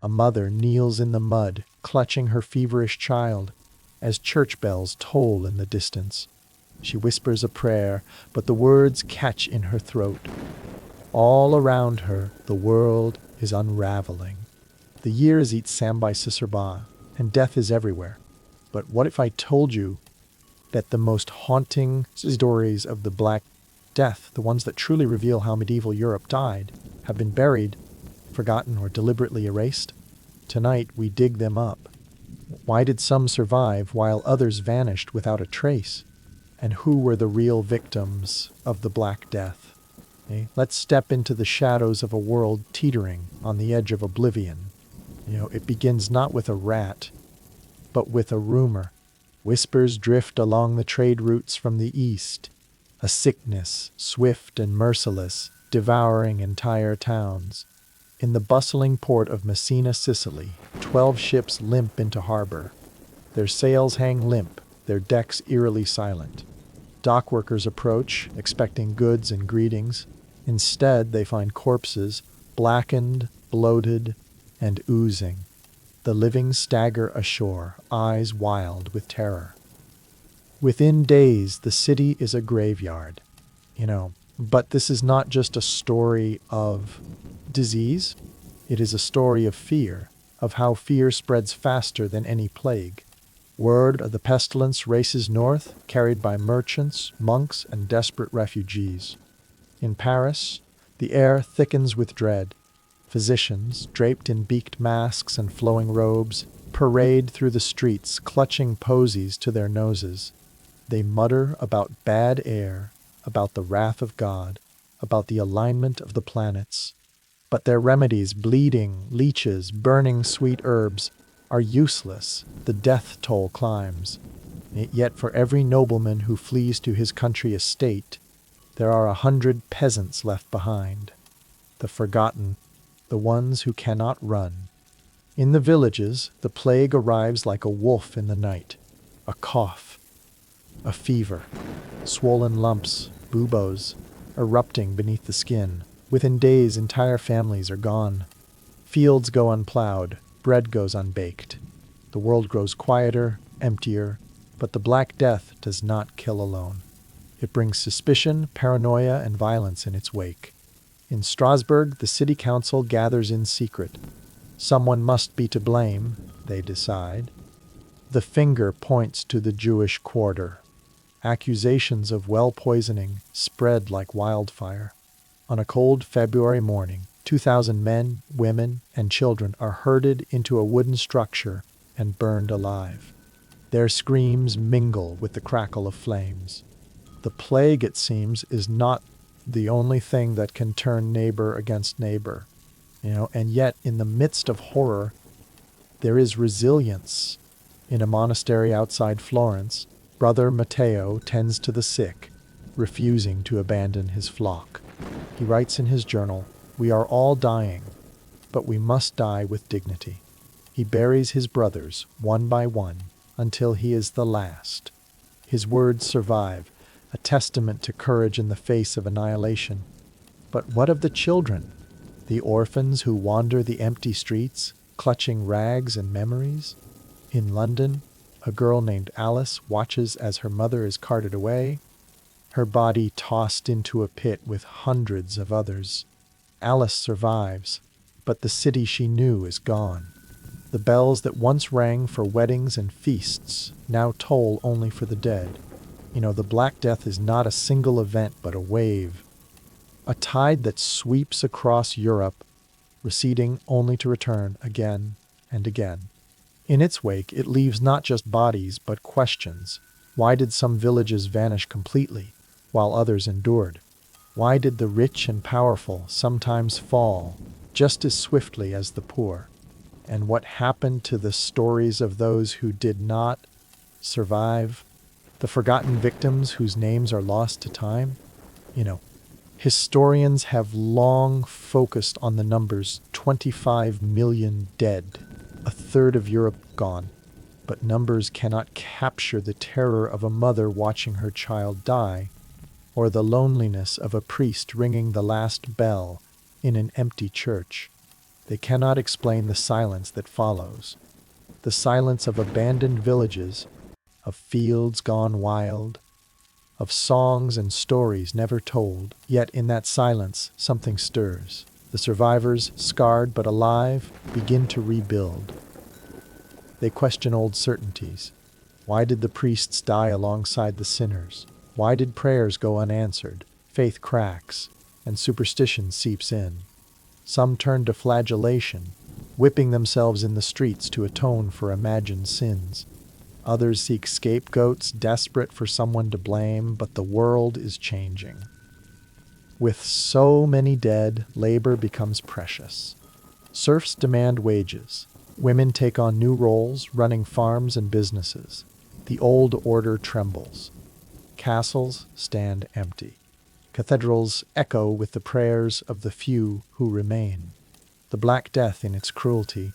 A mother kneels in the mud, clutching her feverish child, as church bells toll in the distance. She whispers a prayer, but the words catch in her throat. All around her, the world is unraveling. The years eat sambai sisarba, and death is everywhere. But what if I told you that the most haunting stories of the Black Death, the ones that truly reveal how medieval Europe died, have been buried, forgotten, or deliberately erased? Tonight, we dig them up. Why did some survive while others vanished without a trace? And who were the real victims of the Black Death? Let's step into the shadows of a world teetering on the edge of oblivion. It begins not with a rat, but with a rumor. Whispers drift along the trade routes from the east. A sickness, swift and merciless, devouring entire towns. In the bustling port of Messina, Sicily, 12 ships limp into harbor. Their sails hang limp, their decks eerily silent. Dockworkers approach, expecting goods and greetings. Instead, they find corpses, blackened, bloated, and oozing. The living stagger ashore, eyes wild with terror. Within days, the city is a graveyard. But this is not just a story of disease. It is a story of fear, of how fear spreads faster than any plague. Word of the pestilence races north, carried by merchants, monks, and desperate refugees. In Paris, the air thickens with dread. Physicians, draped in beaked masks and flowing robes, parade through the streets, clutching posies to their noses. They mutter about bad air, about the wrath of God, about the alignment of the planets. But their remedies, bleeding, leeches, burning sweet herbs, are useless. The death toll climbs. Yet for every nobleman who flees to his country estate, there are 100 peasants left behind. The forgotten, the ones who cannot run. In the villages, the plague arrives like a wolf in the night. A cough, a fever, swollen lumps, buboes, erupting beneath the skin. Within days, entire families are gone. Fields go unplowed, bread goes unbaked. The world grows quieter, emptier, but the Black Death does not kill alone. It brings suspicion, paranoia, and violence in its wake. In Strasbourg, the city council gathers in secret. Someone must be to blame, they decide. The finger points to the Jewish quarter. Accusations of well poisoning spread like wildfire. On a cold February morning, 2,000 men, women, and children are herded into a wooden structure and burned alive. Their screams mingle with the crackle of flames. The plague, it seems, is not the only thing that can turn neighbor against neighbor. And yet, in the midst of horror, there is resilience. In a monastery outside Florence, Brother Matteo tends to the sick, refusing to abandon his flock. He writes in his journal, "We are all dying, but we must die with dignity." He buries his brothers, one by one, until he is the last. His words survive, a testament to courage in the face of annihilation. But what of the children? The orphans who wander the empty streets, clutching rags and memories? In London, a girl named Alice watches as her mother is carted away, her body tossed into a pit with hundreds of others. Alice survives, but the city she knew is gone. The bells that once rang for weddings and feasts now toll only for the dead. The Black Death is not a single event, but a wave. A tide that sweeps across Europe, receding only to return again and again. In its wake, it leaves not just bodies, but questions. Why did some villages vanish completely, while others endured? Why did the rich and powerful sometimes fall just as swiftly as the poor? And what happened to the stories of those who did not survive? The forgotten victims whose names are lost to time? Historians have long focused on the numbers 25 million dead, a third of Europe gone. But numbers cannot capture the terror of a mother watching her child die, or the loneliness of a priest ringing the last bell in an empty church. They cannot explain the silence that follows. The silence of abandoned villages, of fields gone wild, of songs and stories never told. Yet in that silence, something stirs. The survivors, scarred but alive, begin to rebuild. They question old certainties. Why did the priests die alongside the sinners? Why did prayers go unanswered? Faith cracks, and superstition seeps in. Some turn to flagellation, whipping themselves in the streets to atone for imagined sins. Others seek scapegoats, desperate for someone to blame, but the world is changing. With so many dead, labor becomes precious. Serfs demand wages. Women take on new roles, running farms and businesses. The old order trembles. Castles stand empty. Cathedrals echo with the prayers of the few who remain. The Black Death, in its cruelty,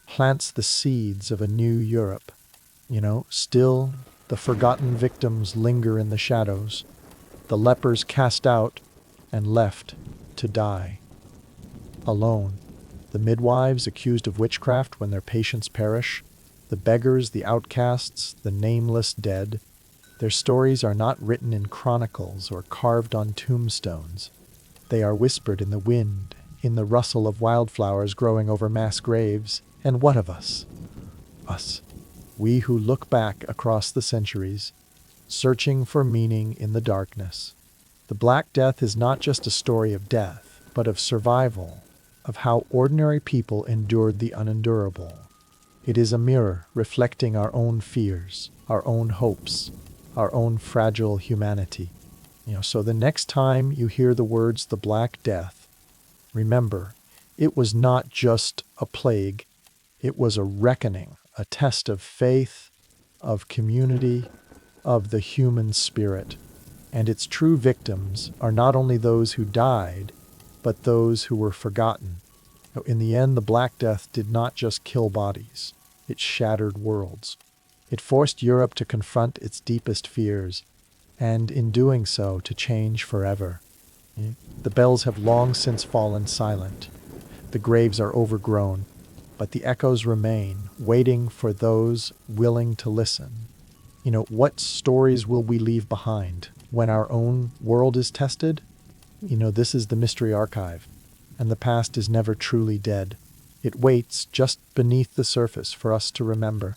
plants the seeds of a new Europe. Still, the forgotten victims linger in the shadows, the lepers cast out and left to die. Alone, the midwives accused of witchcraft when their patients perish, the beggars, the outcasts, the nameless dead. Their stories are not written in chronicles or carved on tombstones. They are whispered in the wind, in the rustle of wildflowers growing over mass graves. And what of us? Us. We who look back across the centuries, searching for meaning in the darkness. The Black Death is not just a story of death, but of survival, of how ordinary people endured the unendurable. It is a mirror reflecting our own fears, our own hopes, our own fragile humanity. So the next time you hear the words the Black Death, remember, it was not just a plague, it was a reckoning, a test of faith, of community, of the human spirit. And its true victims are not only those who died, but those who were forgotten. In the end, the Black Death did not just kill bodies, it shattered worlds. It forced Europe to confront its deepest fears, and in doing so, to change forever. The bells have long since fallen silent. The graves are overgrown, but the echoes remain, waiting for those willing to listen. What stories will we leave behind when our own world is tested? This is the Mystery Archive, and the past is never truly dead. It waits just beneath the surface for us to remember.